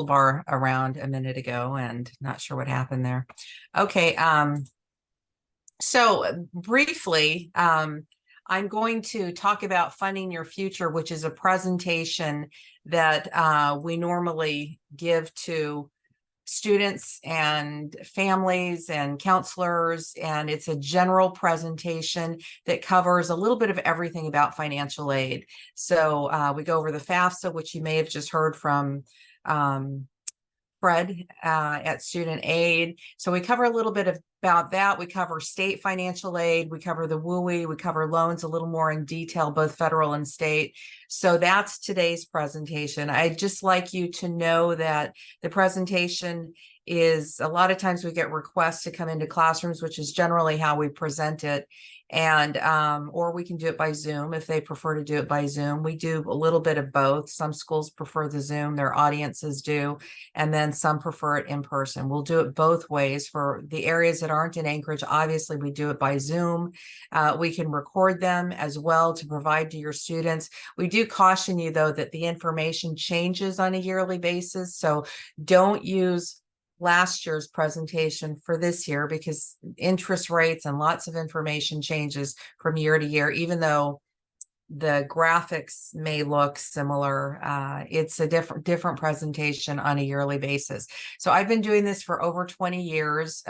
bar around a minute ago and not sure what happened there. Okay, so briefly, I'm going to talk about Funding Your Future, which is a presentation that we normally give to students and families and counselors, and it's a general presentation that covers a little bit of everything about financial aid. So we go over the FAFSA, which you may have just heard from Fred at Student Aid. So we cover a little bit about that. We cover state financial aid. We cover the WUI. We cover loans a little more in detail, both federal and state. So that's today's presentation. I'd just like you to know that the presentation is, a lot of times we get requests to come into classrooms, which is generally how we present it. And or we can do it by Zoom if they prefer to do it by Zoom. We do a little bit of both. Some schools prefer the Zoom, their audiences do, and then some prefer it in person. We'll do it both ways. For the areas that aren't in Anchorage, obviously we do it by Zoom. We can record them as well to provide to your students. We do caution you, though, that the information changes on a yearly basis. So don't use last year's presentation for this year, because interest rates and lots of information changes from year to year, even though the graphics may look similar. It's a different presentation on a yearly basis. So I've been doing this for over 20 years.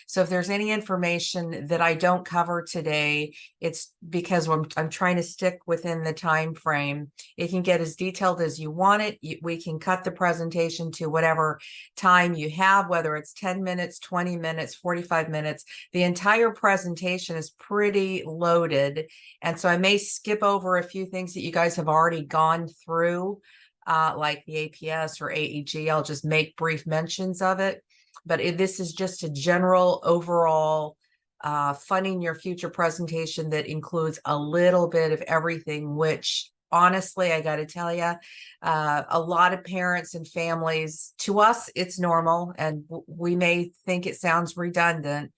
So if there's any information that I don't cover today, it's because I'm trying to stick within the time frame. It can get as detailed as you want it. We can cut the presentation to whatever time you have, whether it's 10 minutes, 20 minutes, 45 minutes. The entire presentation is pretty loaded. And so I may skip over a few things that you guys have already gone through, like the APS or AEG. I'll just make brief mentions of it. But this is just a general overall Funding Your Future presentation that includes a little bit of everything, which honestly, I got to tell you, a lot of parents and families, to us, it's normal, and we may think it sounds redundant,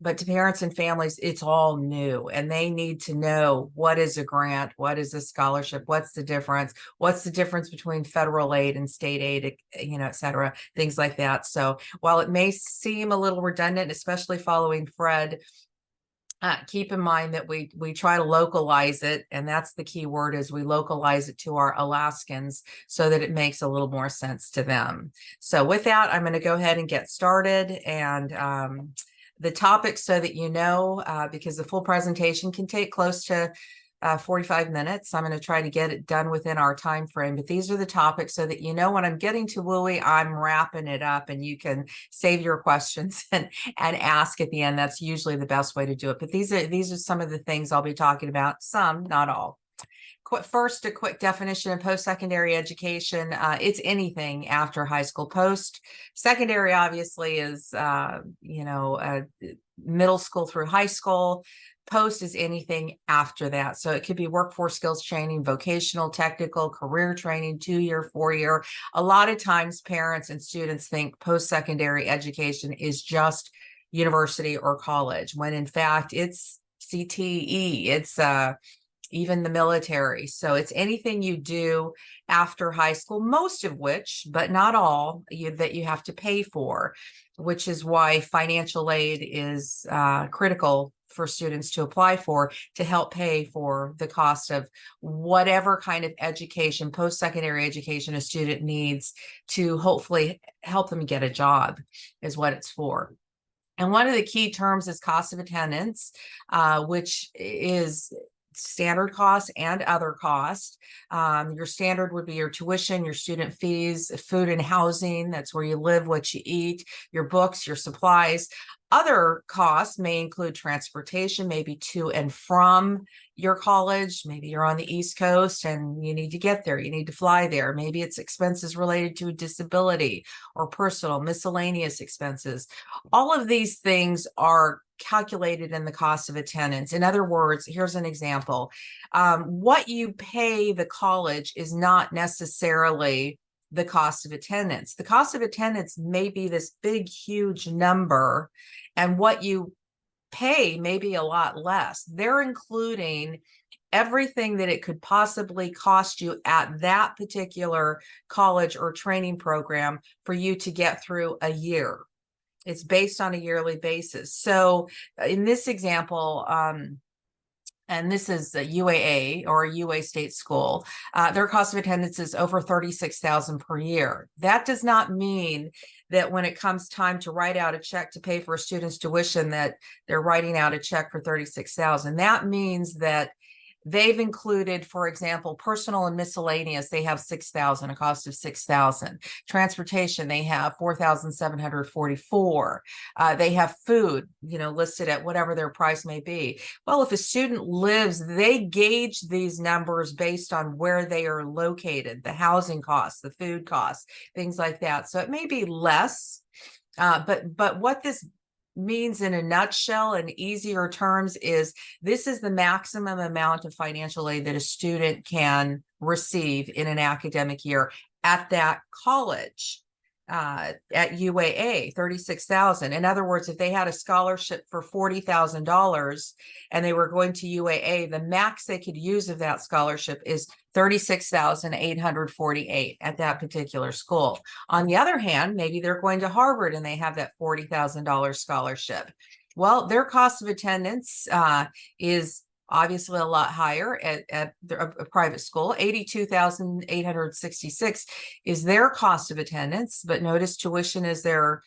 but to parents and families, it's all new, and they need to know, what is a grant? What is a scholarship? What's the difference? What's the difference between federal aid and state aid, et cetera, things like that. So while it may seem a little redundant, especially following Fred, keep in mind that we try to localize it, and that's the key word, is we localize it to our Alaskans so that it makes a little more sense to them. So with that, I'm going to go ahead and get started, and the topics, so that you know, because the full presentation can take close to 45 minutes. I'm going to try to get it done within our time frame, but these are the topics so that you know when I'm getting to WUI, I'm wrapping it up, and you can save your questions and ask at the end. That's usually the best way to do it. But these are some of the things I'll be talking about, some, not all. First, a quick definition of post-secondary education. It's anything after high school. Post-secondary obviously is, middle school through high school. Post is anything after that. So it could be workforce skills training, vocational, technical, career training, 2-year, 4-year. A lot of times parents and students think post-secondary education is just university or college, when in fact it's CTE, it's even the military. So it's anything you do after high school, most of which, but not all, that you have to pay for, which is why financial aid is critical for students to apply for, to help pay for the cost of whatever kind of education, post-secondary education, a student needs to hopefully help them get a job, is what it's for. And one of the key terms is cost of attendance, which is standard costs and other costs. Your standard would be your tuition, your student fees, food and housing. That's where you live, what you eat, your books, your supplies. Other costs may include transportation, maybe to and from your college. Maybe you're on the East Coast and you need to get there. You need to fly there. Maybe it's expenses related to a disability or personal miscellaneous expenses. All of these things are calculated in the cost of attendance. In other words, here's an example. What you pay the college is not necessarily the cost of attendance. The cost of attendance may be this big, huge number, and what you pay may be a lot less. They're including everything that it could possibly cost you at that particular college or training program for you to get through a year. It's based on a yearly basis. So in this example, and this is a UAA or a UA state school, their cost of attendance is over $36,000 per year. That does not mean that when it comes time to write out a check to pay for a student's tuition that they're writing out a check for $36,000. That means that they've included, for example, personal and miscellaneous. They have $6,000, a cost of $6,000. Transportation, they have $4,744. They have food, listed at whatever their price may be. Well, if a student lives, they gauge these numbers based on where they are located, the housing costs, the food costs, things like that. So it may be less, but what this means in a nutshell and easier terms is this is the maximum amount of financial aid that a student can receive in an academic year at that college. At UAA, $36,000. In other words, if they had a scholarship for $40,000 and they were going to UAA, the max they could use of that scholarship is $36,848 at that particular school. On the other hand, maybe they're going to Harvard and they have that $40,000 scholarship. Well, their cost of attendance is obviously a lot higher at a private school. $82,866 is their cost of attendance, but notice tuition is their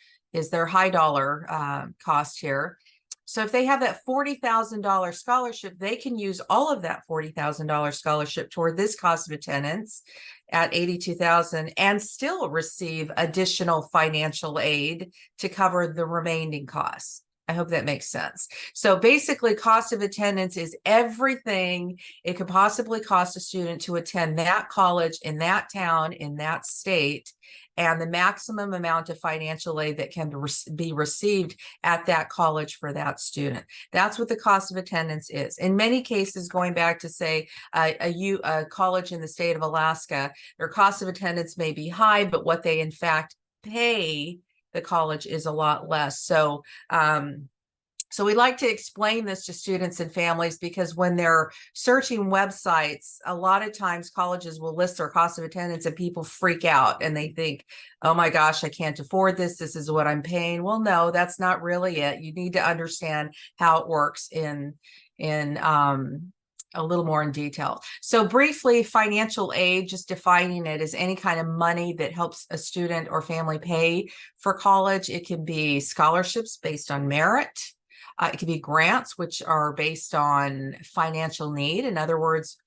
high dollar cost here. So if they have that $40,000 scholarship, they can use all of that $40,000 scholarship toward this cost of attendance at $82,000 and still receive additional financial aid to cover the remaining costs. I hope that makes sense. So basically, cost of attendance is everything it could possibly cost a student to attend that college in that town, in that state, and the maximum amount of financial aid that can be received at that college for that student. That's what the cost of attendance is. In many cases, going back to, say, a college in the state of Alaska, their cost of attendance may be high, but what they in fact pay the college is a lot less. So we like to explain this to students and families because when they're searching websites, a lot of times colleges will list their cost of attendance and people freak out and they think, oh my gosh, I can't afford this. This is what I'm paying. Well, no, that's not really it. You need to understand how it works in a little more in detail. So briefly, financial aid, just defining it as any kind of money that helps a student or family pay for college. It can be scholarships based on merit. It can be grants, which are based on financial need. In other words,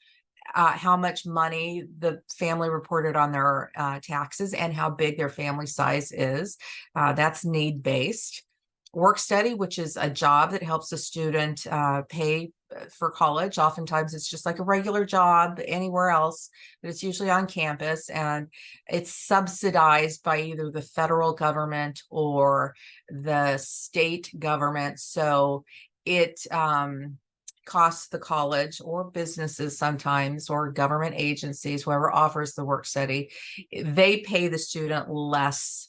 how much money the family reported on their taxes and how big their family size is. That's need-based. Work study, which is a job that helps a student pay for college. Oftentimes it's just like a regular job anywhere else, but it's usually on campus and it's subsidized by either the federal government or the state government. So it costs the college or businesses sometimes or government agencies, whoever offers the work study, they pay the student less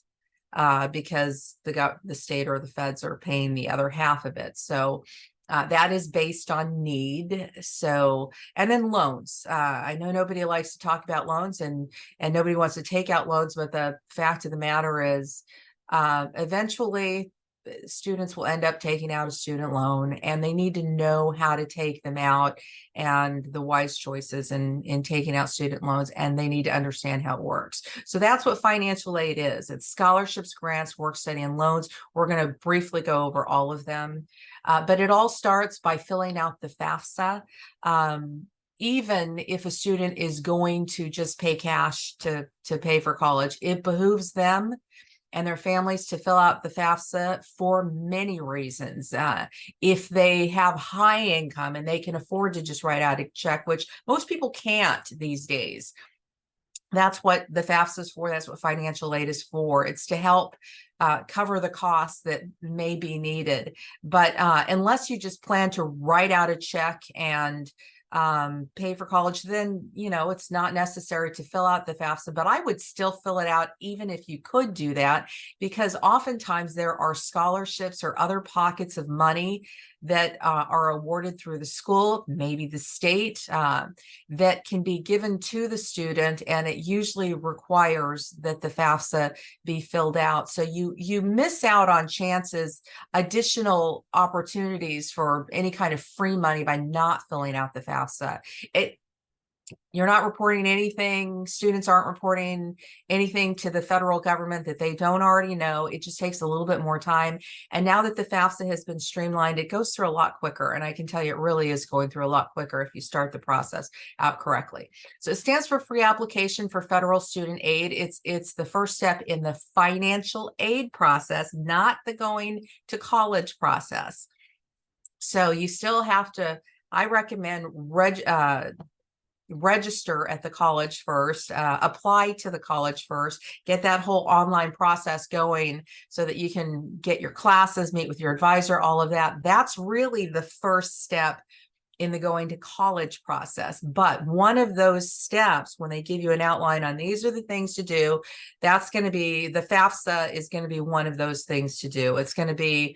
because the state or the feds are paying the other half of it. So that is based on need. So, and then loans. I know nobody likes to talk about loans and nobody wants to take out loans, but the fact of the matter is eventually students will end up taking out a student loan and they need to know how to take them out and the wise choices in taking out student loans, and they need to understand how it works. So that's what financial aid is. It's scholarships, grants, work study, and loans. We're going to briefly go over all of them, but it all starts by filling out the FAFSA. Even if a student is going to just pay cash to pay for college, it behooves them and their families to fill out the FAFSA for many reasons. If they have high income and they can afford to just write out a check, which most people can't these days, that's what the FAFSA is for. That's what financial aid is for. It's to help cover the costs that may be needed. But unless you just plan to write out a check and pay for college, then it's not necessary to fill out the FAFSA, but I would still fill it out even if you could do that, because oftentimes there are scholarships or other pockets of money that are awarded through the school, maybe the state, that can be given to the student, and it usually requires that the FAFSA be filled out. So you miss out on chances, additional opportunities for any kind of free money by not filling out the FAFSA. You're not reporting anything. Students aren't reporting anything to the federal government that they don't already know. It just takes a little bit more time. And now that the FAFSA has been streamlined, it goes through a lot quicker. And I can tell you, it really is going through a lot quicker if you start the process out correctly. So it stands for Free Application for Federal Student Aid. It's the first step in the financial aid process, not the going to college process. So you still have to, I recommend register at the college first, apply to the college first, get that whole online process going so that you can get your classes, meet with your advisor, all of that. That's really the first step in the going to college process. But one of those steps, when they give you an outline on these are the things to do, that's going to be, the FAFSA is going to be one of those things to do. It's going to be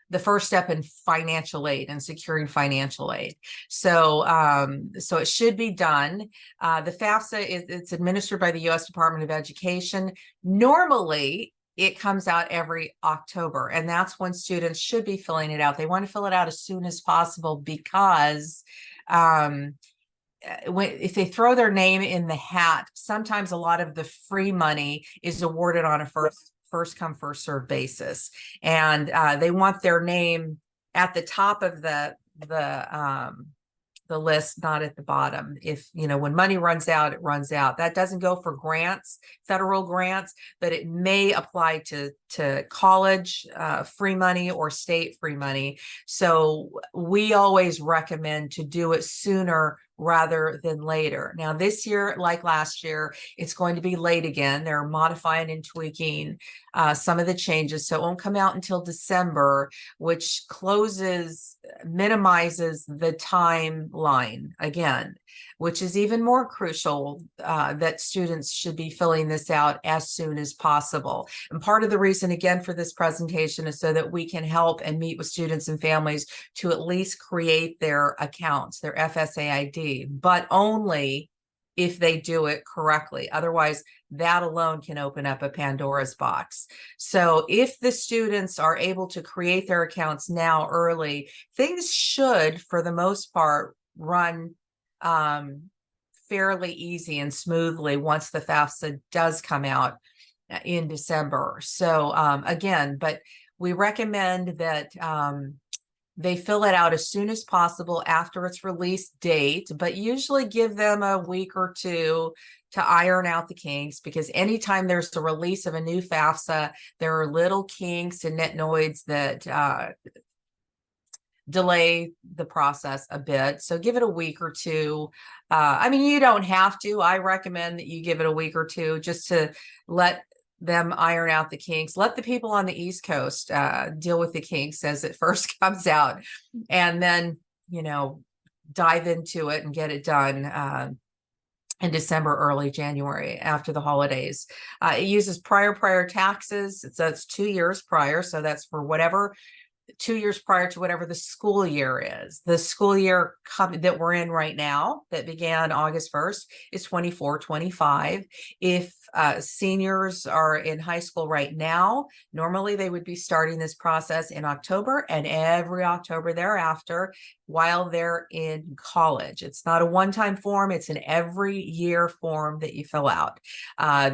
the first step in financial aid and securing financial aid. So so it should be done. The FAFSA it's administered by the U.S. Department of Education. Normally, it comes out every October, and that's when students should be filling it out. They want to fill it out as soon as possible because if they throw their name in the hat, sometimes a lot of the free money is awarded on a first come, first served basis. And they want their name at the top of the list, not at the bottom. If, when money runs out, it runs out. That doesn't go for grants, federal grants, but it may apply to college free money or state free money. So we always recommend to do it sooner rather than later. Now, this year, like last year, it's going to be late again. They're modifying and tweaking some of the changes. So it won't come out until December, which minimizes the timeline again, which is even more crucial that students should be filling this out as soon as possible. And part of the reason, again, for this presentation is so that we can help and meet with students and families to at least create their accounts, their FSAID, but only if they do it correctly. Otherwise, that alone can open up a Pandora's box. So if the students are able to create their accounts now early, things should, for the most part, run fairly easy and smoothly once the FAFSA does come out in December. So again, but we recommend that they fill it out as soon as possible after its release date, but usually give them a week or two to iron out the kinks, because anytime there's the release of a new FAFSA, there are little kinks and nitnoids that delay the process a bit. So give it a week or two. I mean, you don't have to. I recommend that you give it a week or two just to let them iron out the kinks. Let the people on the East Coast deal with the kinks as it first comes out, and then, dive into it and get it done in December, early January, after the holidays. It uses prior taxes. It's 2 years prior. So that's for whatever 2 years prior to whatever the school year is. The school year that we're in right now, that began August 1st, is 24-25. If seniors are in high school right now, normally they would be starting this process in October and every October thereafter while they're in college. It's not a one-time form. It's an every year form that you fill out.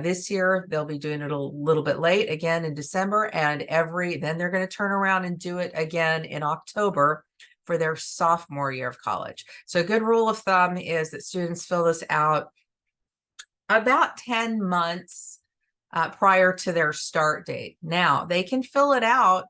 This year, they'll be doing it a little bit late, again in December, and then they're going to turn around and do it again in October for their sophomore year of college. So a good rule of thumb is that students fill this out about 10 months prior to their start date. Now, they can fill it out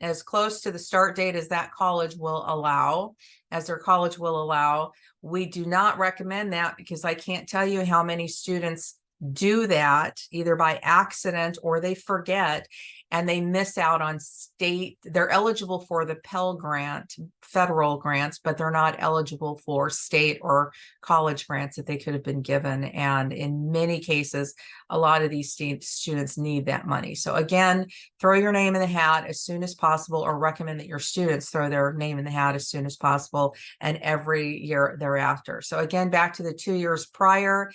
as close to the start date as that college will allow, as their college will allow. We do not recommend that, because I can't tell you how many students do that either by accident or they forget and they miss out on they're eligible for the Pell Grant, federal grants, but they're not eligible for state or college grants that they could have been given. And in many cases, a lot of these students need that money. So again, throw your name in the hat as soon as possible, or recommend that your students throw their name in the hat as soon as possible and every year thereafter. So again, back to the 2 years prior,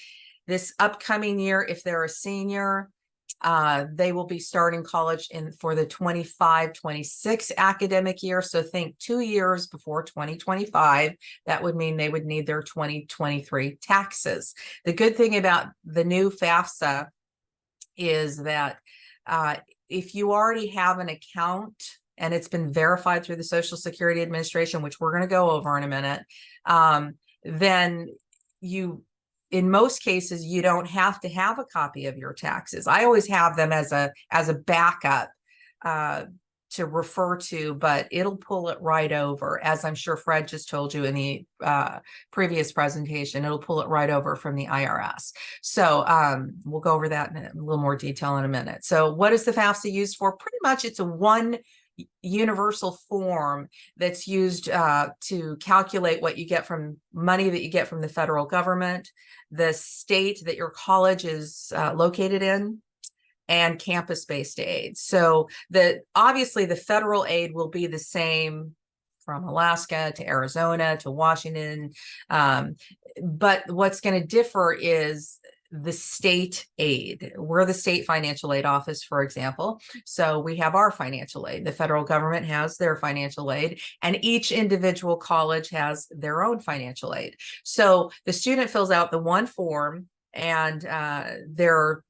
this upcoming year, if they're a senior, they will be starting college for the 25-26 academic year. So think 2 years before 2025. That would mean they would need their 2023 taxes. The good thing about the new FAFSA is that if you already have an account and it's been verified through the Social Security Administration, which we're going to go over in a minute, then in most cases, you don't have to have a copy of your taxes. I always have them as a backup to refer to, but it'll pull it right over, as I'm sure Fred just told you in the previous presentation. It'll pull it right over from the IRS. So we'll go over that in a little more detail in a minute. So what is the FAFSA used for? Pretty much it's a one universal form that's used to calculate what you get from money that you get from the federal government, the state that your college is located in, and campus-based aid. So obviously the federal aid will be the same from Alaska to Arizona to Washington, but what's going to differ is the state aid. We're the state financial aid office, for example. So we have our financial aid. The federal government has their financial aid, and each individual college has their own financial aid. So the student fills out the one form, and their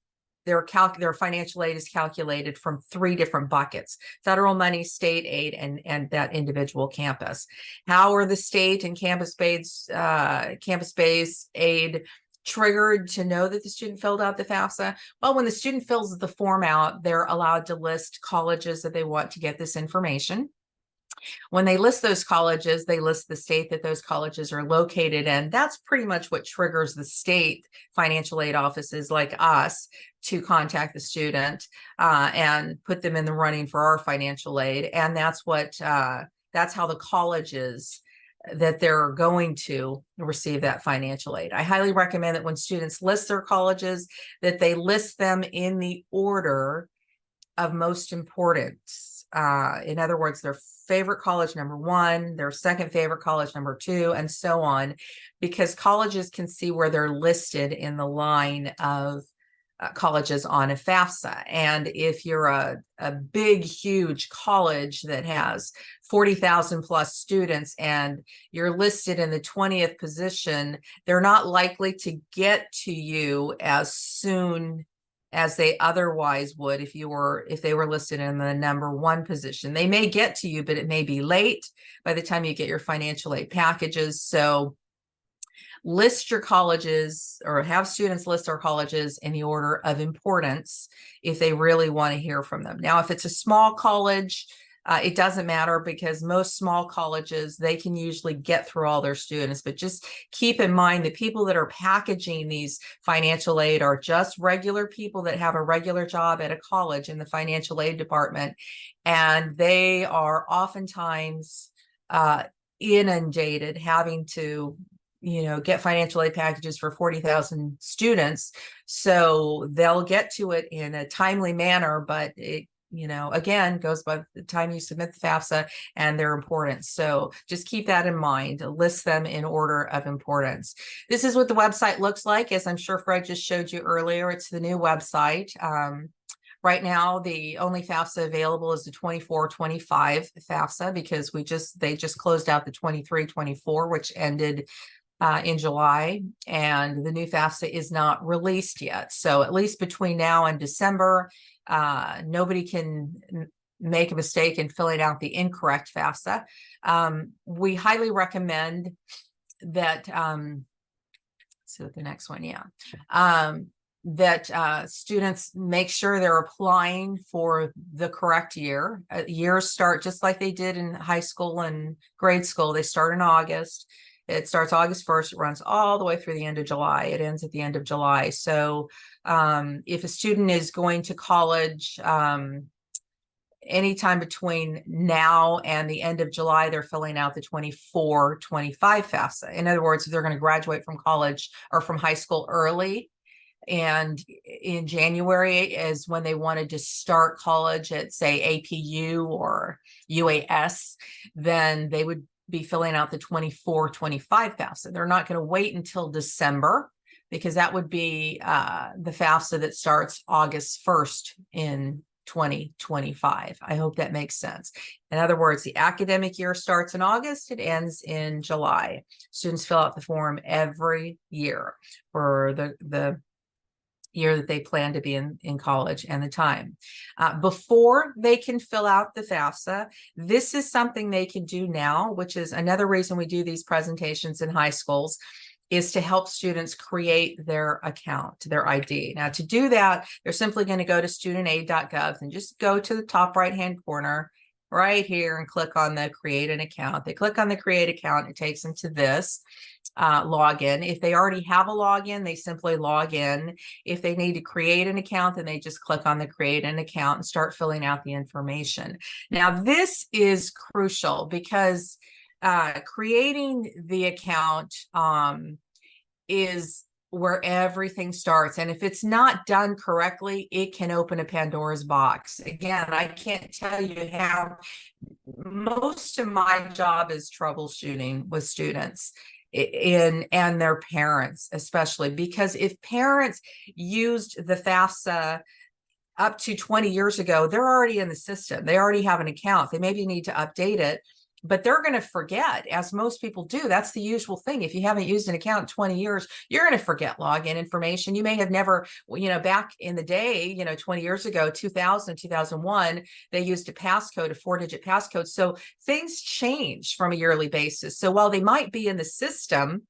financial aid is calculated from 3 different buckets: federal money, state aid, and that individual campus. How are the state and campus-based aid triggered to know that the student filled out the FAFSA? Well, when the student fills the form out, they're allowed to list colleges that they want to get this information. When they list those colleges, they list the state that those colleges are located in. That's pretty much what triggers the state financial aid offices like us to contact the student and put them in the running for our financial aid. And that's how the colleges that they're going to receive that financial aid. I highly recommend that when students list their colleges, that they list them in the order of most importance. In other words, their favorite college number 1, their second favorite college number 2, and so on, because colleges can see where they're listed in the line of colleges on a FAFSA. And if you're a big, huge college that has 40,000 plus students and you're listed in the 20th position, they're not likely to get to you as soon as they otherwise would if they were listed in the number 1 position. They may get to you, but it may be late by the time you get your financial aid packages. So list your colleges, or have students list their colleges in the order of importance if they really want to hear from them. Now, if it's a small college, it doesn't matter, because most small colleges, they can usually get through all their students. But just keep in mind, the people that are packaging these financial aid are just regular people that have a regular job at a college in the financial aid department. And they are oftentimes inundated, having to get financial aid packages for 40,000 students. So they'll get to it in a timely manner, but it, again, goes by the time you submit the FAFSA and their importance. So just keep that in mind. List them in order of importance. This is what the website looks like. As I'm sure Fred just showed you earlier, it's the new website. Right now, the only FAFSA available is the 24-25 FAFSA, because they just closed out the 23-24, which ended in July, and the new FAFSA is not released yet. So at least between now and December, nobody can make a mistake in filling out the incorrect FAFSA. We highly recommend that, so the next one, that students make sure they're applying for the correct year. Years start just like they did in high school and grade school. They start in August. It starts August 1st, it runs all the way through the end of July. It ends at the end of July. So if a student is going to college, anytime between now and the end of July, they're filling out the 24-25 FAFSA. In other words, if they're going to graduate from college or from high school early, and in January is when they wanted to start college at, say, APU or UAS, then they would be filling out the 24-25 FAFSA. They're not going to wait until December, because that would be the FAFSA that starts August 1st in 2025. I hope that makes sense. In other words, the academic year starts in August, it ends in July. Students fill out the form every year for the year that they plan to be in college and the time. Before they can fill out the FAFSA, this is something they can do now, which is another reason we do these presentations in high schools, is to help students create their account, their ID. Now, to do that, they're simply going to go to studentaid.gov and just go to the top right-hand corner right here and click on the create an account. They click on the create account, it takes them to this login. If they already have a login, they simply log in. If they need to create an account, then they just click on the create an account and start filling out the information. Now, this is crucial because creating the account is where everything starts. And if it's not done correctly, it can open a Pandora's box. Again, I can't tell you how. Most of my job is troubleshooting with students and their parents, especially because if parents used the FAFSA up to 20 years ago, they're already in the system. They already have an account. They maybe need to update it, but they're going to forget, as most people do. That's the usual thing. If you haven't used an account in 20 years, you're going to forget login information. You may have never, back in the day, 20 years ago, 2000, 2001, they used a passcode, a 4-digit passcode. So things change from a yearly basis. So while they might be in the system,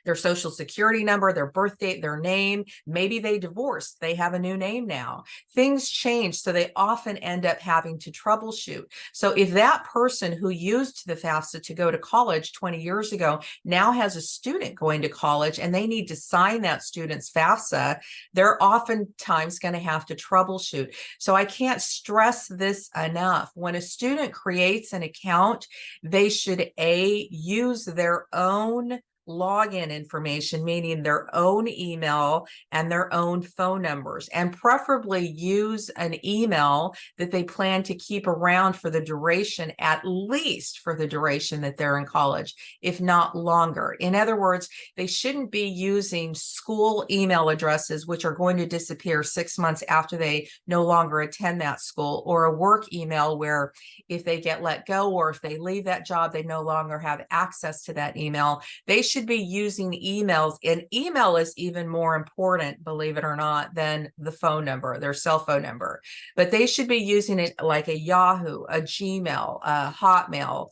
their social security number, their birth date, their name, maybe they divorced, they have a new name now. Things change, so they often end up having to troubleshoot. So if that person who used the FAFSA to go to college 20 years ago now has a student going to college and they need to sign that student's FAFSA, they're oftentimes going to have to troubleshoot. So I can't stress this enough. When a student creates an account, they should use their own login information, meaning their own email and their own phone numbers, and preferably use an email that they plan to keep around for the duration, at least for the duration that they're in college, if not longer. In other words, they shouldn't be using school email addresses, which are going to disappear 6 months after they no longer attend that school, or a work email where if they get let go or if they leave that job, they no longer have access to that email. They should be using emails, and email is even more important, believe it or not, than the phone number, their cell phone number. But they should be using it like a Yahoo, a Gmail, a Hotmail,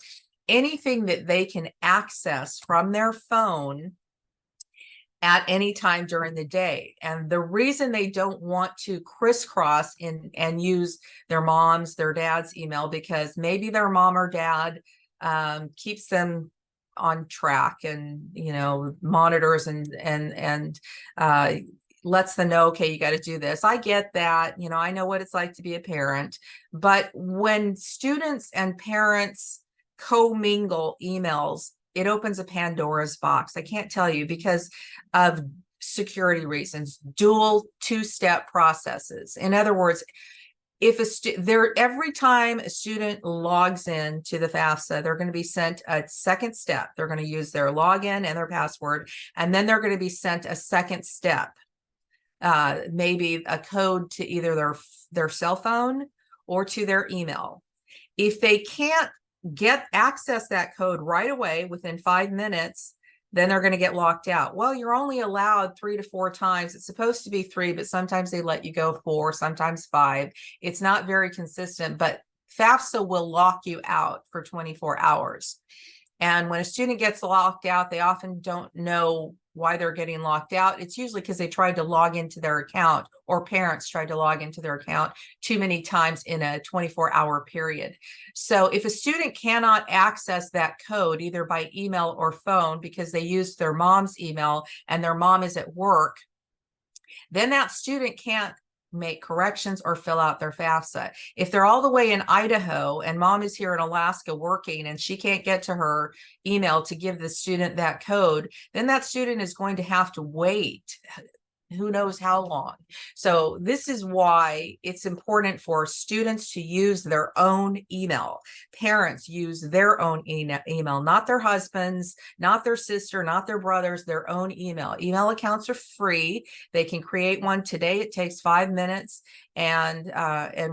anything that they can access from their phone at any time during the day. And the reason they don't want to crisscross and use their mom's, their dad's email, because maybe their mom or dad keeps them on track and monitors and lets them know, okay, you got to do this. I get that, I know what it's like to be a parent. But when students and parents commingle emails, it opens a Pandora's box. I can't tell you, because of security reasons, dual two-step processes. In other words, if every time a student logs in to the FAFSA, they're going to be sent a second step. They're going to use their login and their password, and then they're going to be sent a second step, maybe a code to either their cell phone or to their email. If they can't access that code right away within 5 minutes, then they're going to get locked out. Well, you're only allowed 3 to 4 times. It's supposed to be 3, but sometimes they let you go 4, sometimes 5. It's not very consistent, but FAFSA will lock you out for 24 hours. And when a student gets locked out, they often don't know why they're getting locked out. It's usually because they tried to log into their account, or parents tried to log into their account too many times in a 24-hour period. So if a student cannot access that code either by email or phone because they used their mom's email and their mom is at work, then that student can't make corrections or fill out their FAFSA. If they're all the way in Idaho and mom is here in Alaska working and she can't get to her email to give the student that code, then that student is going to have to wait who knows how long. So this is why it's important for students to use their own email. Parents use their own email, not their husband's, not their sister, not their brother's, their own email. Email accounts are free. They can create one today. It takes 5 minutes and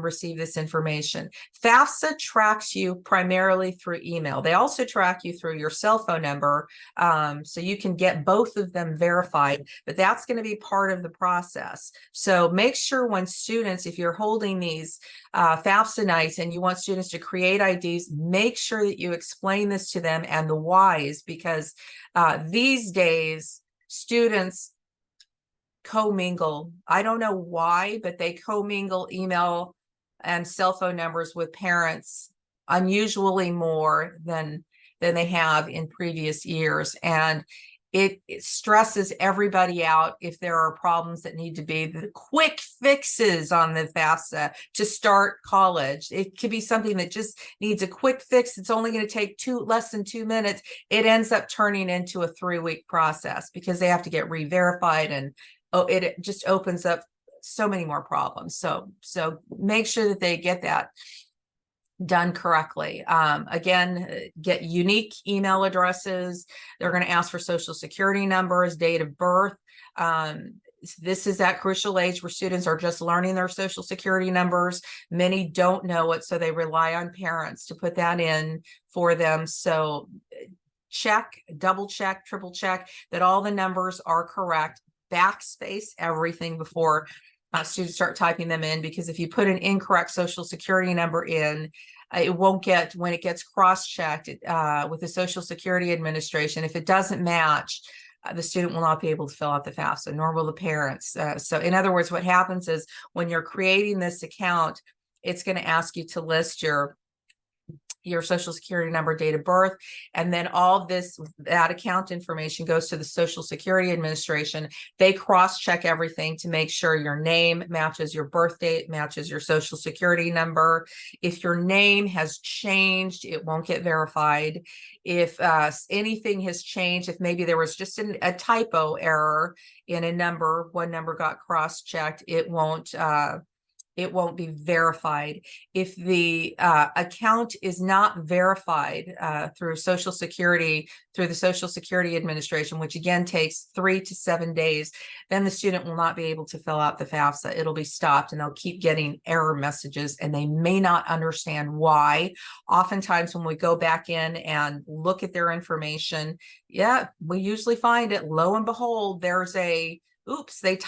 receive this information. FAFSA tracks you primarily through email. They also track you through your cell phone number, so you can get both of them verified, but that's going to be part of the process. So make sure when students, if you're holding these FAFSA nights and you want students to create IDs, make sure that you explain this to them and the whys, because these days students commingle. I don't know why, but they commingle email and cell phone numbers with parents unusually more than they have in previous years. And it stresses everybody out if there are problems that need to be the quick fixes on the FAFSA to start college. It could be something that just needs a quick fix. It's only going to take less than 2 minutes. It ends up turning into a 3-week process because they have to get re-verified, and it just opens up so many more problems. So make sure that they get that done correctly. Again, get unique email addresses. They're going to ask for social security numbers, date of birth. This is that crucial age where students are just learning their social security numbers. Many don't know it, so they rely on parents to put that in for them. So check, double check, triple check that all the numbers are correct. Backspace everything before students start typing them in, because if you put an incorrect social security number in, it won't get, when it gets cross-checked with the Social Security Administration, if it doesn't match, the student will not be able to fill out the FAFSA, nor will the parents. So in other words, what happens is when you're creating this account, it's going to ask you to list your social security number, date of birth, and then all that account information goes to the Social Security Administration. They cross-check everything to make sure your name matches your birth date, matches your social security number. If your name has changed, it won't get verified. If anything has changed, if maybe there was just a typo error in a number, one number got cross-checked, it won't be verified. If the account is not verified through Social Security, through the Social Security Administration, which again takes 3 to 7 days, then the student will not be able to fill out the FAFSA. It'll be stopped and they'll keep getting error messages and they may not understand why. Oftentimes when we go back in and look at their information, we usually find it, lo and behold, there's oops, they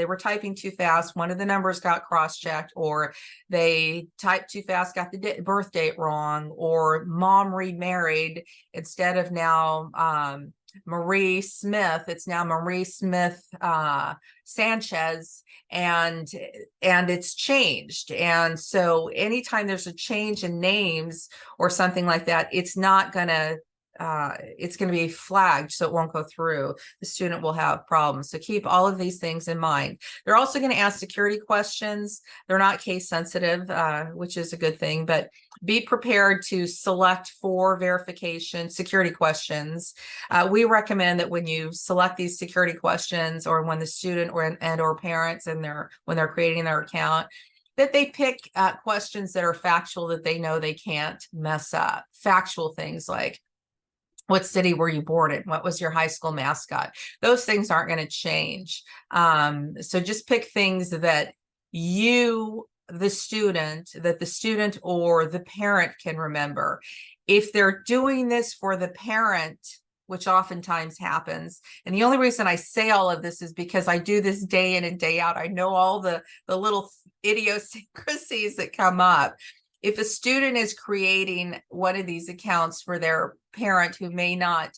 were typing too fast. One of the numbers got cross-checked, or they typed too fast, got the birth date wrong, or mom remarried. Instead of now Marie Smith, it's now Marie Smith Sanchez, and it's changed. And so anytime there's a change in names or something like that, it's going to be flagged, so it won't go through. The student will have problems. So keep all of these things in mind. They're also going to ask security questions. They're not case sensitive, which is a good thing, but be prepared to select for verification security questions. We recommend that when you select these security questions, or when the student or parents when they're creating their account, that they pick questions that are factual, that they know they can't mess up. Factual things like, what city were you born in? What was your high school mascot? Those things aren't going to change. So just pick things that the student or the parent can remember. If they're doing this for the parent, which oftentimes happens, and the only reason I say all of this is because I do this day in and day out. I know all the little idiosyncrasies that come up. If a student is creating one of these accounts for their parent who may not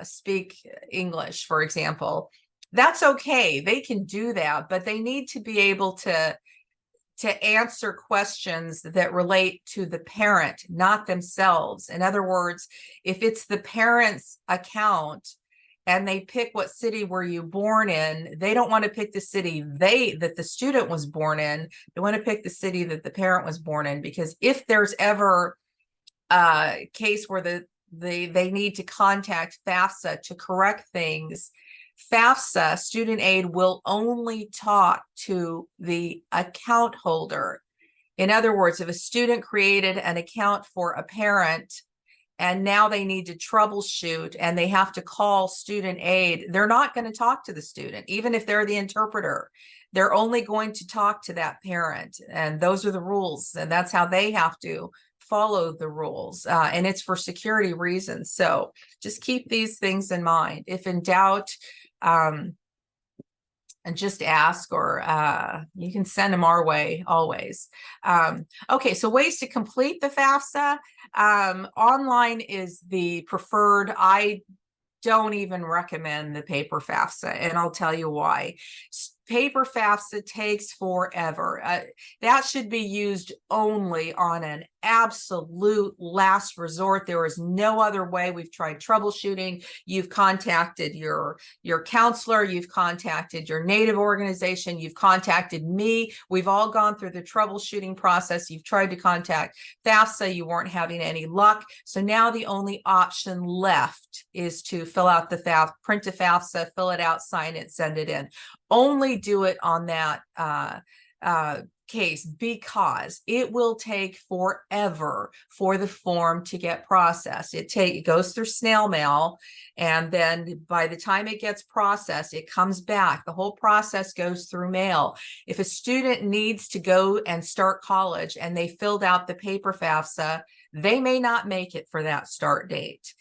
speak English, for example. That's okay. They can do that, but they need to be able to answer questions that relate to the parent, not themselves. In other words, if it's the parent's account and they pick what city were you born in, they don't want to pick the city that the student was born in. They want to pick the city that the parent was born in, because if there's ever a case where they need to contact FAFSA to correct things, FAFSA, student aid, will only talk to the account holder. In other words, if a student created an account for a parent and now they need to troubleshoot and they have to call student aid, they're not going to talk to the student, even if they're the interpreter. They're only going to talk to that parent, and those are the rules, and that's how they have to follow the rules, and it's for security reasons. So just keep these things in mind. If in doubt, and just ask, or you can send them our way always. Okay, so ways to complete the FAFSA. Online is the preferred. I don't even recommend the paper FAFSA, and I'll tell you why. Paper FAFSA takes forever. That should be used only on an absolute last resort. There is no other way. We've tried troubleshooting. You've contacted your counselor. You've contacted your native organization. You've contacted me. We've all gone through the troubleshooting process. You've tried to contact FAFSA. You weren't having any luck. So now the only option left is to fill out the FAFSA, print a FAFSA, fill it out, sign it, send it in. Only do it on that case, because it will take forever for the form to get processed. It goes through snail mail, and then by the time it gets processed, it comes back. The whole process goes through mail. If a student needs to go and start college and they filled out the paper FAFSA, they may not make it for that start date.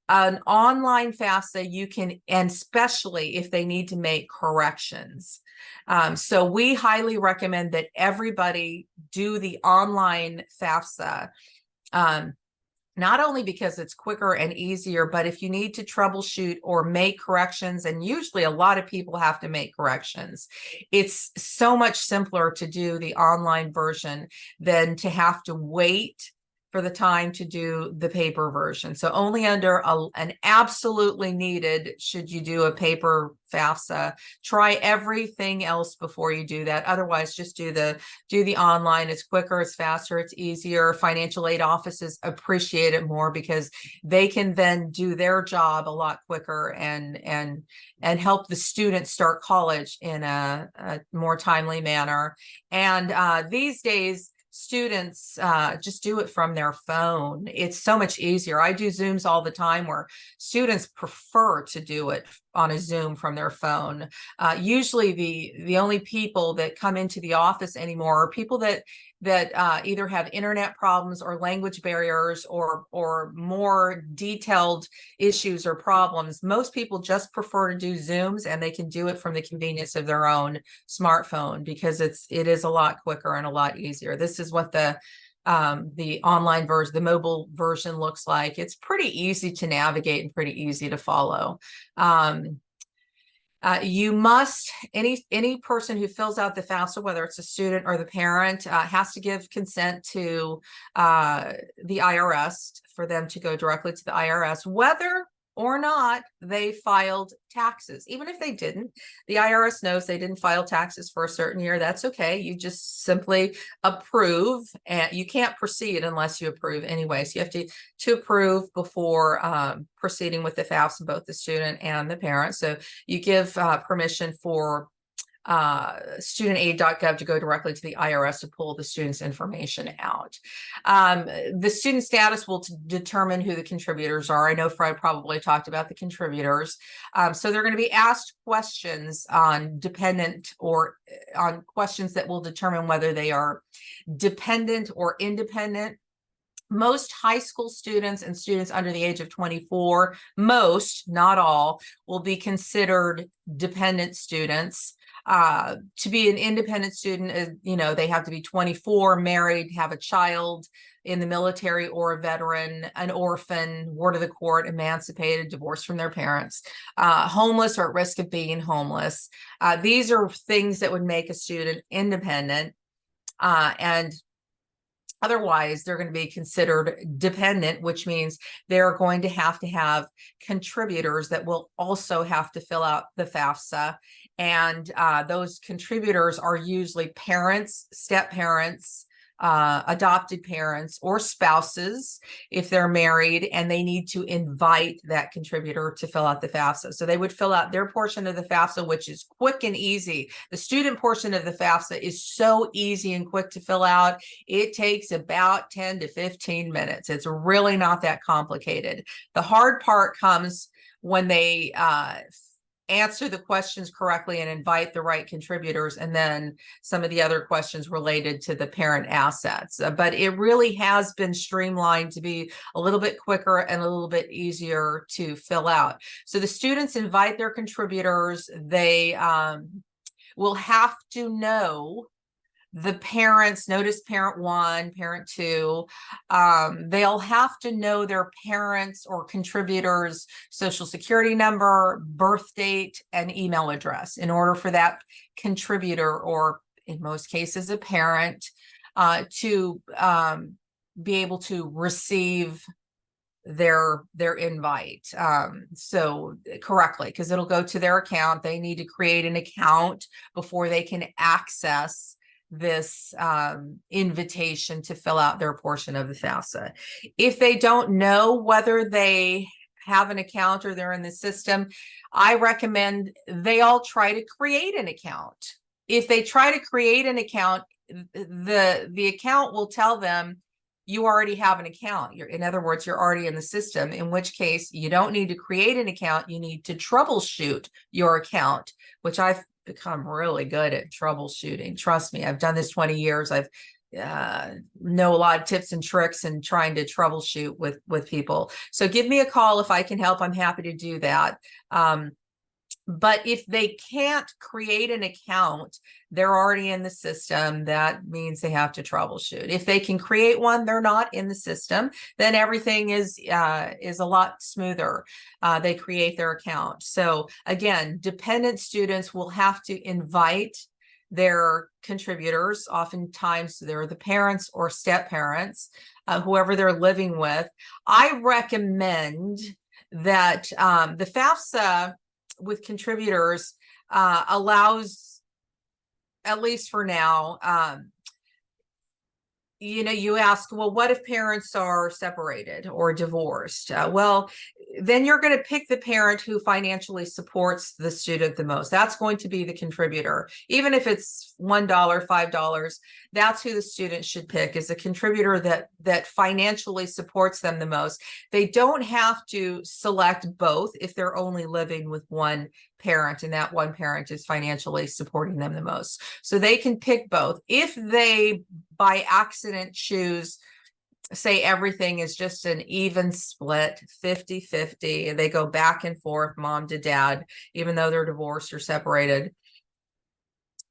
An online FAFSA, you can, and especially if they need to make corrections. So we highly recommend that everybody do the online FAFSA, not only because it's quicker and easier, but if you need to troubleshoot or make corrections, and usually a lot of people have to make corrections, it's so much simpler to do the online version than to have to wait for the time to do the paper version. So only under an absolutely needed should you do a paper FAFSA. Try everything else before you do that. Otherwise, just do the online. It's quicker, it's faster, it's easier. Financial aid offices appreciate it more because they can then do their job a lot quicker and help the student start college in a more timely manner. And these days, students just do it from their phone. It's so much easier. I do Zooms all the time where students prefer to do it on a Zoom from their phone. Usually the only people that come into the office anymore are people that either have internet problems or language barriers or more detailed issues or problems. Most people just prefer to do Zooms, and they can do it from the convenience of their own smartphone because it is a lot quicker and a lot easier. This is what the online version, the mobile version, looks like. It's pretty easy to navigate and pretty easy to follow. You must, any person who fills out the FAFSA, whether it's a student or the parent, has to give consent to the IRS for them to go directly to the IRS, whether or not they filed taxes. Even if they didn't, the IRS knows they didn't file taxes for a certain year. That's okay. You just simply approve, and you can't proceed unless you approve anyway. So you have to approve before proceeding with the FAFSA, both the student and the parent. So you give permission for studentaid.gov to go directly to the IRS to pull the student's information out. The student status will determine who the contributors are. I know Fred probably talked about the contributors. So they're going to be asked questions on dependent, or on questions that will determine whether they are dependent or independent. Most high school students and students under the age of 24, most, not all, will be considered dependent students. To be an independent student, you know, they have to be 24, married, have a child in the military or a veteran, an orphan, ward of the court, emancipated, divorced from their parents, homeless or at risk of being homeless. These are things that would make a student independent, and otherwise they're going to be considered dependent, which means they're going to have contributors that will also have to fill out the FAFSA. And those contributors are usually parents, step parents, adopted parents, or spouses if they're married, and they need to invite that contributor to fill out the FAFSA. So they would fill out their portion of the FAFSA, which is quick and easy. The student portion of the FAFSA is so easy and quick to fill out. It takes about 10 to 15 minutes. It's really not that complicated. The hard part comes when they answer the questions correctly and invite the right contributors, and then some of the other questions related to the parent assets. But it really has been streamlined to be a little bit quicker and a little bit easier to fill out. So the students invite their contributors. They will have to know the parents, notice parent one, parent two, they'll have to know their parents or contributors' social security number, birth date, and email address in order for that contributor, or in most cases a parent, to be able to receive their invite so correctly, because it'll go to their account. They need to create an account before they can access this invitation to fill out their portion of the FAFSA. If they don't know whether they have an account or they're in the system, I recommend they all try to create an account. If they try to create an account, the account will tell them you already have an account. In other words, you're already in the system, in which case you don't need to create an account. You need to troubleshoot your account, which I've become really good at troubleshooting. Trust me, I've done this 20 years. I've know a lot of tips and tricks and trying to troubleshoot with people. So give me a call if I can help. I'm happy to do that. But if they can't create an account, they're already in the system. That means they have to troubleshoot. If they can create one, they're not in the system, then everything is a lot smoother. They create their account. So again, dependent students will have to invite their contributors. Oftentimes they're the parents or step parents, whoever they're living with. I recommend that the FAFSA with contributors allows, at least for now, you know, you ask, well, what if parents are separated or divorced? Well, then you're going to pick the parent who financially supports the student the most. That's going to be the contributor. Even if it's $1, $5, that's who the student should pick, is a contributor that financially supports them the most. They don't have to select both if they're only living with one parent and that one parent is financially supporting them the most. So they can pick both. If they by accident choose, say everything is just an even split, 50-50, and they go back and forth, mom to dad, even though they're divorced or separated,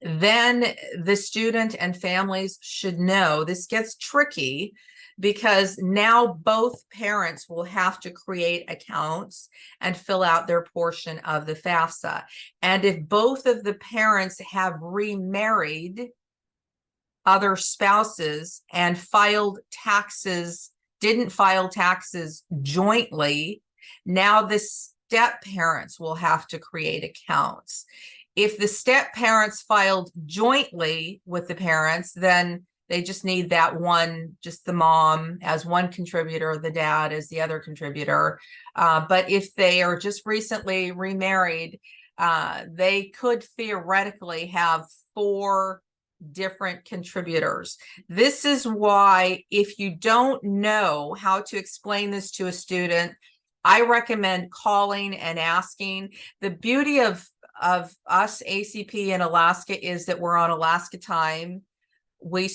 then the student and families should know this gets tricky, because now both parents will have to create accounts and fill out their portion of the FAFSA. And if both of the parents have remarried other spouses and didn't file taxes jointly, now the step parents will have to create accounts. If the step parents filed jointly with the parents, then they just need that one, just the mom as one contributor, the dad as the other contributor. But if they are just recently remarried, they could theoretically have 4 different contributors. This is why, if you don't know how to explain this to a student, I recommend calling and asking. The beauty of us ACPE in Alaska is that we're on Alaska time. We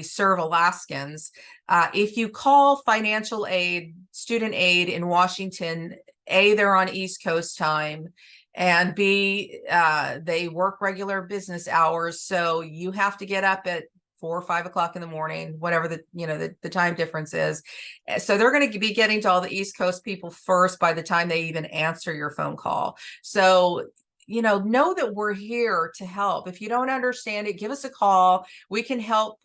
serve Alaskans. If you call financial aid, student aid in Washington, they're on East Coast time, and B, they work regular business hours. So you have to get up at 4 or 5 o'clock in the morning, whatever the time difference is. So they're going to be getting to all the East Coast people first by the time they even answer your phone call. So know that we're here to help. If you don't understand it, give us a call. We can help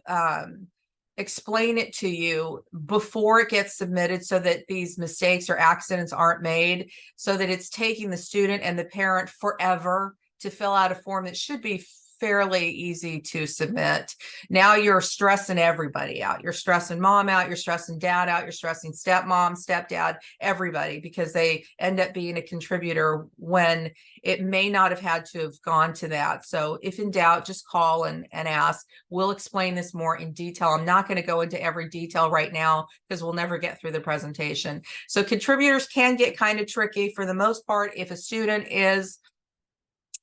explain it to you before it gets submitted, so that these mistakes or accidents aren't made, so that it's taking the student and the parent forever to fill out a form that should be fairly easy to submit. Now you're stressing everybody out. You're stressing mom out, you're stressing dad out, you're stressing stepmom, stepdad, everybody, because they end up being a contributor when it may not have had to have gone to that. So if in doubt, just call and ask. We'll explain this more in detail. I'm not going to go into every detail right now because we'll never get through the presentation. So contributors can get kind of tricky. For the most part, if a student is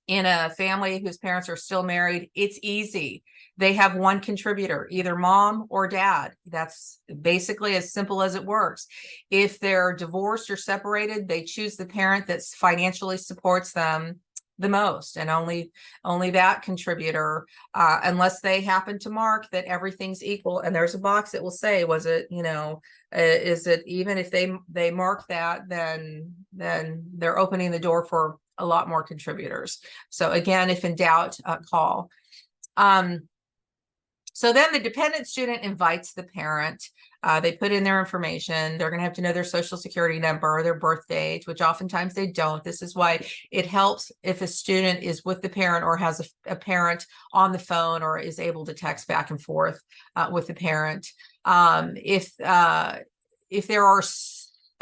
in a family whose parents are still married, it's easy. They have one contributor, either mom or dad. That's basically as simple as it works. If they're divorced or separated, they choose the parent that financially supports them the most, and only that contributor, unless they happen to mark that everything's equal. And there's a box that will say, was it, is it even? If they mark that, then they're opening the door for a lot more contributors. So again, if in doubt, call. So then the dependent student invites the parent. They put in their information. They're going to have to know their social security number, their birth date, which oftentimes they don't. This is why it helps if a student is with the parent or has a parent on the phone or is able to text back and forth with the parent. If there are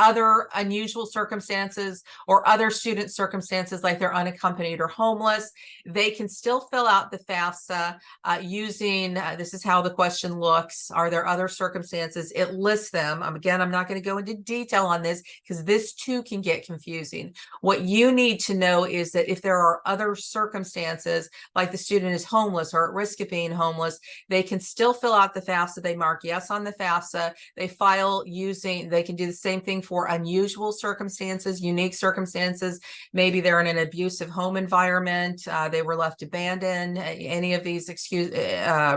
other unusual circumstances or other student circumstances, like they're unaccompanied or homeless, they can still fill out the FAFSA using, this is how the question looks. Are there other circumstances? It lists them. Again, I'm not going to go into detail on this because this too can get confusing. What you need to know is that if there are other circumstances, like the student is homeless or at risk of being homeless, they can still fill out the FAFSA. They mark yes on the FAFSA. They file using, they can do the same thing for unusual circumstances, unique circumstances. Maybe they're in an abusive home environment, they were left abandoned, any of these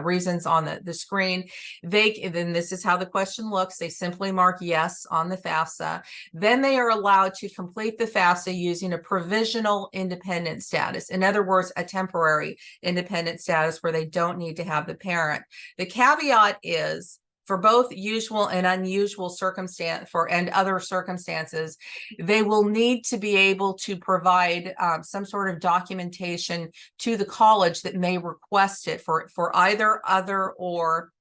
reasons on the screen. Then this is how the question looks. They simply mark yes on the FAFSA. Then they are allowed to complete the FAFSA using a provisional independent status. In other words, a temporary independent status where they don't need to have the parent. The caveat is, for both usual and unusual circumstance and other circumstances, they will need to be able to provide some sort of documentation to the college that may request it for either other or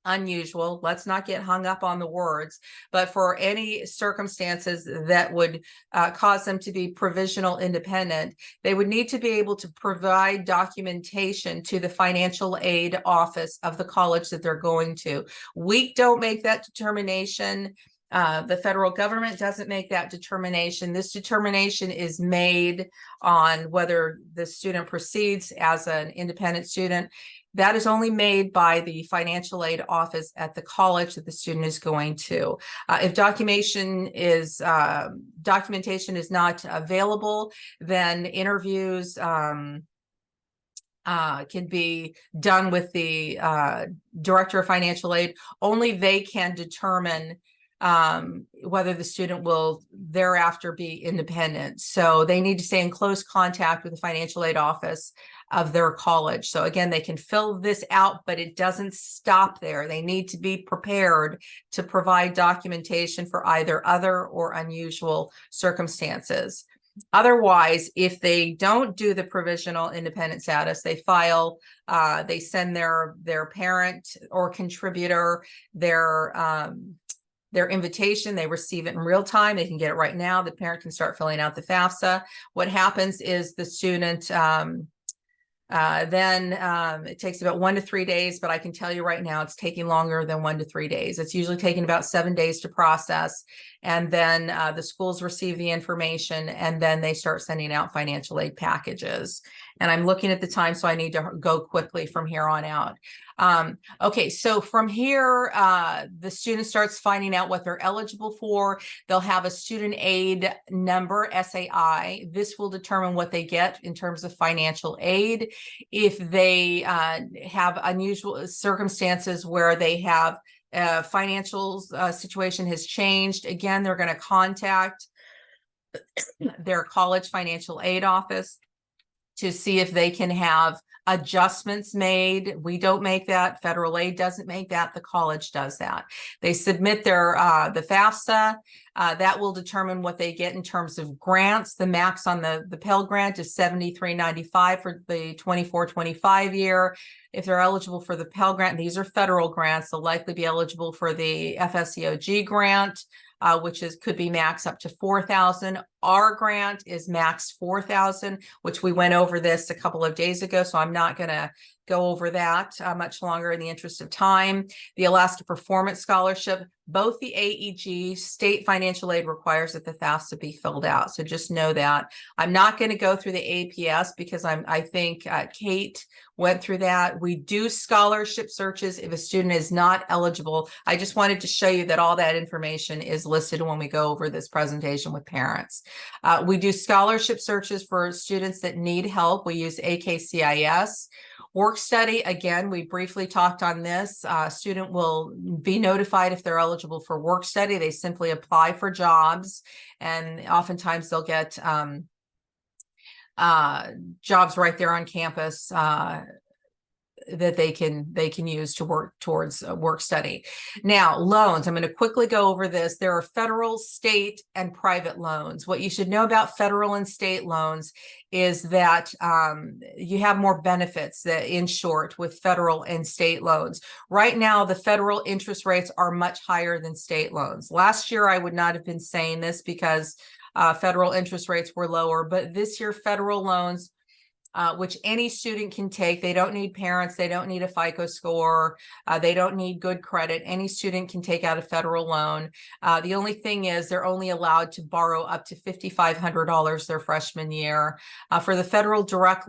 unusual. Let's not get hung up on the words, but for any circumstances that would cause them to be provisional independent, they would need to be able to provide documentation to the financial aid office of the college that they're going to. We don't make that determination. The federal government doesn't make that determination. This determination is made on whether the student proceeds as an independent student. That is only made by the financial aid office at the college that the student is going to. If documentation is not available, then interviews can be done with the director of financial aid. Only they can determine whether the student will thereafter be independent. So they need to stay in close contact with the financial aid office of their college. So again, they can fill this out, but it doesn't stop there. They need to be prepared to provide documentation for either other or unusual circumstances. Otherwise, if they don't do the provisional independent status, they file, they send their parent or contributor their invitation. They receive it in real time. They can get it right now. The parent can start filling out the FAFSA. What happens is the student then it takes about 1 to 3 days, but I can tell you right now it's taking longer than 1 to 3 days. It's usually taking about 7 days to process. And then the schools receive the information and then they start sending out financial aid packages. And I'm looking at the time, so I need to go quickly from here on out. Okay, so from here, the student starts finding out what they're eligible for. They'll have a student aid number, SAI. This will determine what they get in terms of financial aid. If they have unusual circumstances where they have financial situation has changed, again, they're going to contact their college financial aid office to see if they can have adjustments made. We don't make that. Federal aid doesn't make that. The college does that. They submit their the FAFSA. That will determine what they get in terms of grants. The max on the Pell Grant is $73.95 for the 24-25 year. If they're eligible for the Pell Grant, these are federal grants, they'll likely be eligible for the FSEOG grant, which could be max up to $4,000. Our grant is max $4,000, which we went over this a couple of days ago, so I'm not going to go over that much longer in the interest of time. The Alaska Performance Scholarship, both the AEG, state financial aid, requires that the FAFSA be filled out. So just know that. I'm not going to go through the APS because I think Kate went through that. We do scholarship searches if a student is not eligible. I just wanted to show you that all that information is listed when we go over this presentation with parents. We do scholarship searches for students that need help. We use ACCIS. Work study, again, we briefly talked on this. Student will be notified if they're eligible for work study. They simply apply for jobs, and oftentimes they'll get jobs right there on campus that they can use to work towards work study. Now, loans, I'm going to quickly go over this. There are federal, state, and private loans. What you should know about federal and state loans is that you have more benefits in short with federal and state loans. Right now, the federal interest rates are much higher than state loans. Last year, I would not have been saying this because federal interest rates were lower, but this year, federal loans, which any student can take. They don't need parents. They don't need a FICO score. They don't need good credit. Any student can take out a federal loan. The only thing is they're only allowed to borrow up to $5,500 their freshman year. For the federal direct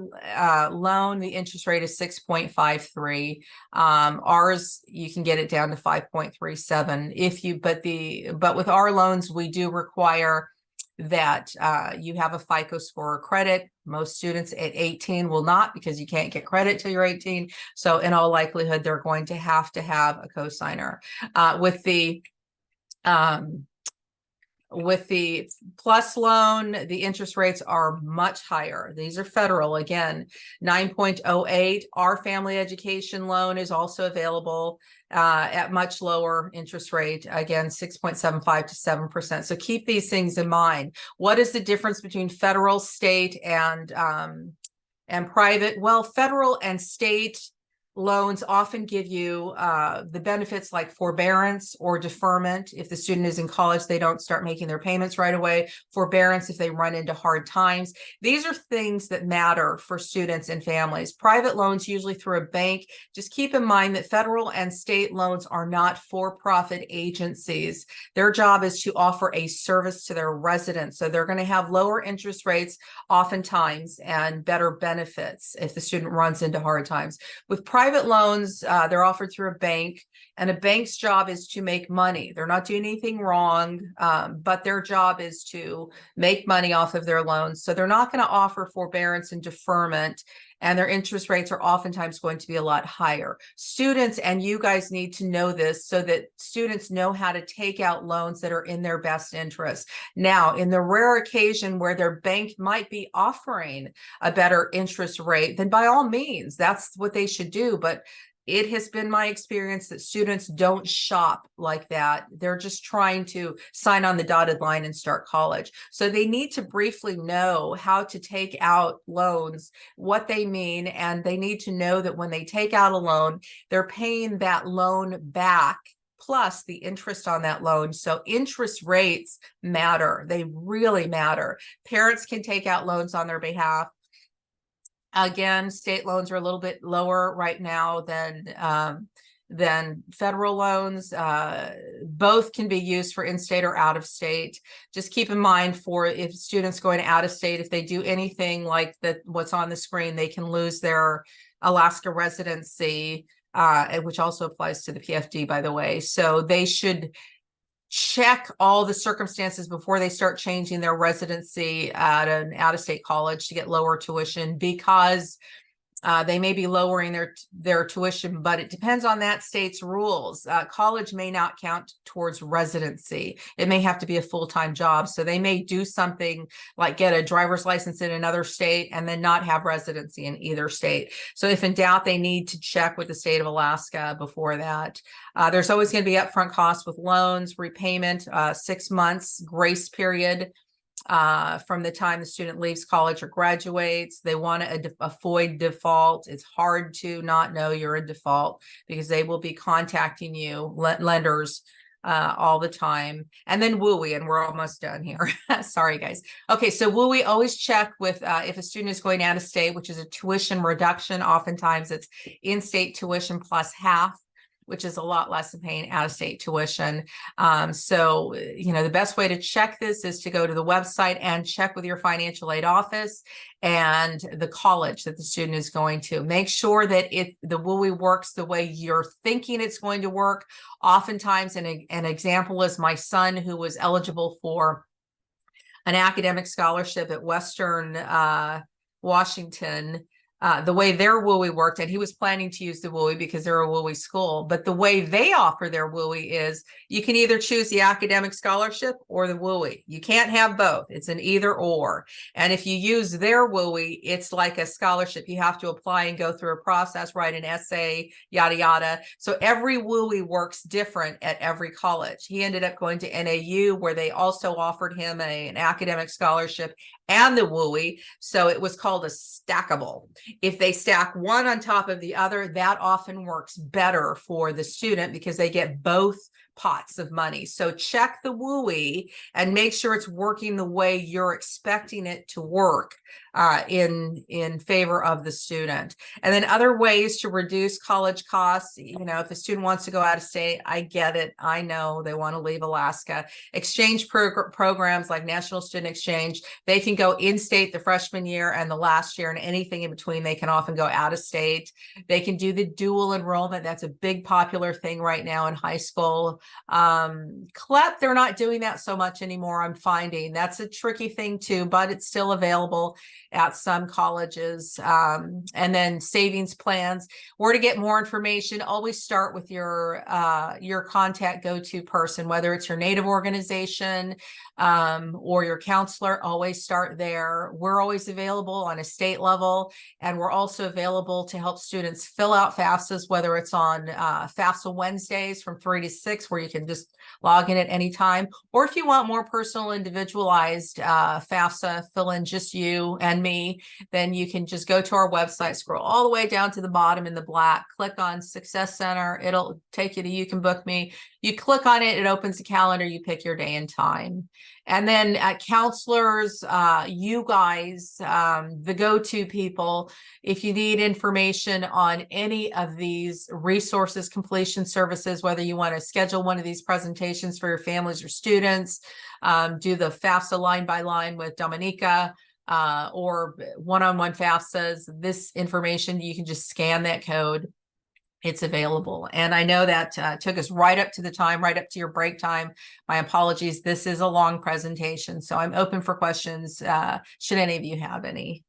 loan, the interest rate is 6.53. Ours, you can get it down to 5.37. But with our loans, we do require that you have a FICO score or credit. Most students at 18 will not, because you can't get credit till you're 18. So in all likelihood, they're going to have a cosigner. With the PLUS loan, the interest rates are much higher. These are federal, again, 9.08. Our family education loan is also available at much lower interest rate, again, 6.75 to 7%. So keep these things in mind. What is the difference between federal, state, and private? Well, federal and state loans often give you the benefits like forbearance or deferment. If the student is in college, they don't start making their payments right away. Forbearance if they run into hard times. These are things that matter for students and families. Private loans, usually through a bank. Just keep in mind that federal and state loans are not for-profit agencies. Their job is to offer a service to their residents. So they're going to have lower interest rates oftentimes and better benefits if the student runs into hard times. With private loans, they're offered through a bank, and a bank's job is to make money. They're not doing anything wrong, but their job is to make money off of their loans. So they're not going to offer forbearance and deferment, and their interest rates are oftentimes going to be a lot higher. Students, and you guys need to know this so that students know how to take out loans that are in their best interest. Now, in the rare occasion where their bank might be offering a better interest rate, then by all means, that's what they should do. But it has been my experience that students don't shop like that. They're just trying to sign on the dotted line and start college. So they need to briefly know how to take out loans, what they mean, and they need to know that when they take out a loan, they're paying that loan back plus the interest on that loan. So interest rates matter. They really matter. Parents can take out loans on their behalf. Again, state loans are a little bit lower right now than federal loans, both can be used for in-state or out-of-state. Just keep in mind for if students going out of state, if they do anything like what's on the screen, they can lose their Alaska residency, which also applies to the PFD, by the way. So they should check all the circumstances before they start changing their residency at an out-of-state college to get lower tuition, because they may be lowering their tuition, but it depends on that state's rules. College may not count towards residency. It may have to be a full-time job. So they may do something like get a driver's license in another state and then not have residency in either state. So if in doubt, they need to check with the state of Alaska before that. There's always going to be upfront costs with loans, repayment, 6 months grace period from the time the student leaves college or graduates. They want to avoid default. It's hard to not know you're in default because they will be contacting you, lenders, all the time. And then WUI, and we're almost done here. Sorry, guys. Okay, so WUI, always check with if a student is going out of state, which is a tuition reduction. Oftentimes it's in-state tuition plus half, which is a lot less than paying out-of-state tuition. So, the best way to check this is to go to the website and check with your financial aid office and the college that the student is going to. Make sure that the WUI works the way you're thinking it's going to work. Oftentimes, an example is my son, who was eligible for an academic scholarship at Western Washington. The way their WUI worked, and he was planning to use the WUI because they're a WUI school, but the way they offer their WUI is you can either choose the academic scholarship or the WUI. You can't have both. It's an either or. And if you use their WUI, it's like a scholarship. You have to apply and go through a process, write an essay, yada, yada. So every WUI works different at every college. He ended up going to NAU, where they also offered him an academic scholarship and the WUI. So it was called a stackable. If they stack one on top of the other, that often works better for the student because they get both pots of money. So check the WUI and make sure it's working the way you're expecting it to work in favor of the student. And then other ways to reduce college costs. If a student wants to go out of state, I get it. I know they want to leave Alaska. Exchange programs like National Student Exchange, they can go in-state the freshman year and the last year, and anything in between, they can often go out of state. They can do the dual enrollment. That's a big popular thing right now in high school. CLEP, they're not doing that so much anymore, I'm finding. That's a tricky thing too, but it's still available at some colleges. And then savings plans. Where to get more information, always start with your contact go-to person, whether it's your native organization or your counselor. Always start there. We're always available on a state level, and we're also available to help students fill out FAFSAs, whether it's on FAFSA Wednesdays from 3 to 6, where you can just log in at any time, or if you want more personal, individualized FAFSA, fill in just you and me, then you can just go to our website, scroll all the way down to the bottom in the black, click on Success Center. It'll take you to You Can Book Me. You click on it, it opens the calendar, you pick your day and time. And then counselors, you guys, the go-to people, if you need information on any of these resources, completion services, whether you want to schedule one of these presentations for your families or students, do the FAFSA line by line with Dominica, or one-on-one FAFSAs, this information, you can just scan that code. It's available. And I know that took us right up to the time, right up to your break time. My apologies. This is a long presentation, so I'm open for questions should any of you have any.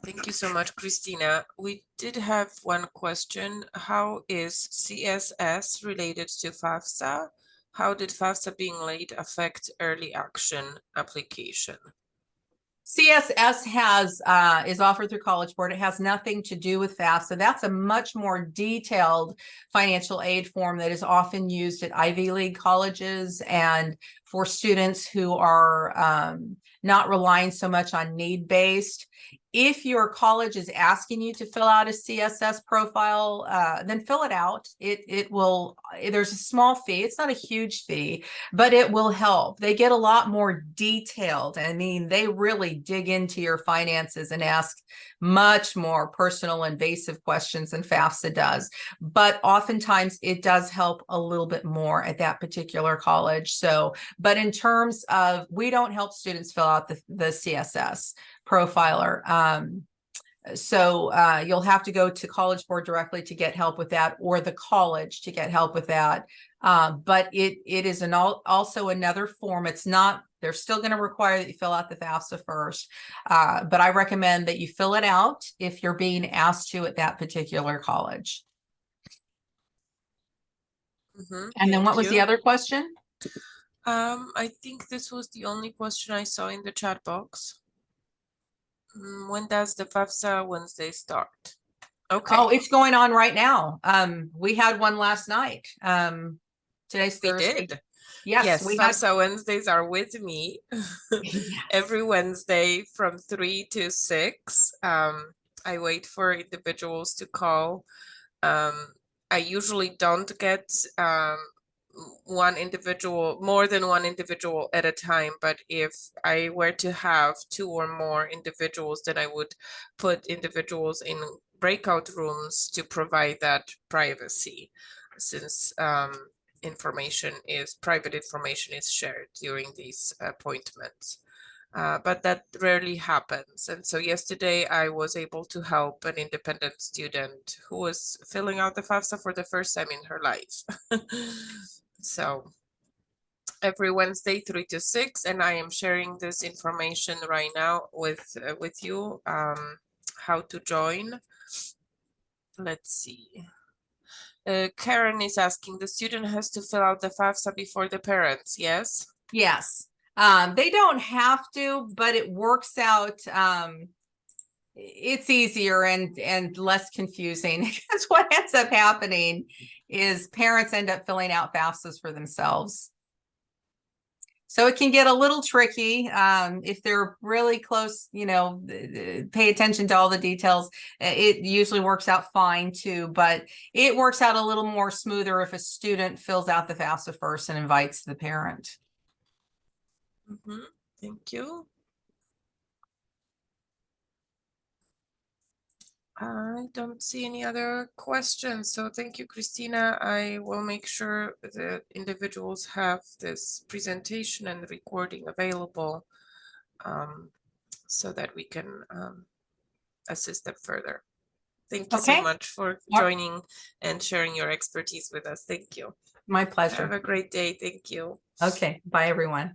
Thank you so much, Christina. We did have one question. How is CSS related to FAFSA? How did FAFSA being late affect early action application? CSS is offered through College Board. It has nothing to do with FAFSA. That's a much more detailed financial aid form that is often used at Ivy League colleges and for students who are not relying so much on need-based. if your college is asking you to fill out a CSS profile, then fill it out. It will, there's a small fee. It's not a huge fee, but it will help. They get a lot more detailed. I mean, they really dig into your finances and ask much more personal, invasive questions than FAFSA does. But oftentimes it does help a little bit more at that particular college. So, but in terms of, we don't help students fill out the CSS profiler. So you'll have to go to College Board directly to get help with that, or the college to get help with that. But it is also another form. It's not, they're still going to require that you fill out the FAFSA first. But I recommend that you fill it out if you're being asked to at that particular college. And then what was the other question? I think this was the only question I saw in the chat box. When does the FAFSA Wednesday start? Okay. Oh, it's going on right now. We had one last night. Today's Thursday. We did. Yes, we FAFSA Wednesdays are with me every Wednesday from 3 to 6. I wait for individuals to call. I usually don't get more than one individual at a time, but if I were to have 2 or more individuals, then I would put individuals in breakout rooms to provide that privacy, since private information is shared during these appointments. But that rarely happens. And so yesterday I was able to help an independent student who was filling out the FAFSA for the first time in her life. So every Wednesday, 3 to 6, and I am sharing this information right now with you, how to join. Let's see. Karen is asking, the student has to fill out the FAFSA before the parents, yes? Yes. They don't have to, but it works out. It's easier and less confusing, because what ends up happening is parents end up filling out FAFSAs for themselves. So it can get a little tricky if they're really close, pay attention to all the details. It usually works out fine too, but it works out a little more smoother if a student fills out the FAFSA first and invites the parent. Thank you. I don't see any other questions. So thank you, Christina. I will make sure that individuals have this presentation and recording available so that we can assist them further. Thank you so much for joining and sharing your expertise with us. Thank you. My pleasure. Have a great day. Thank you. Okay. Bye, everyone.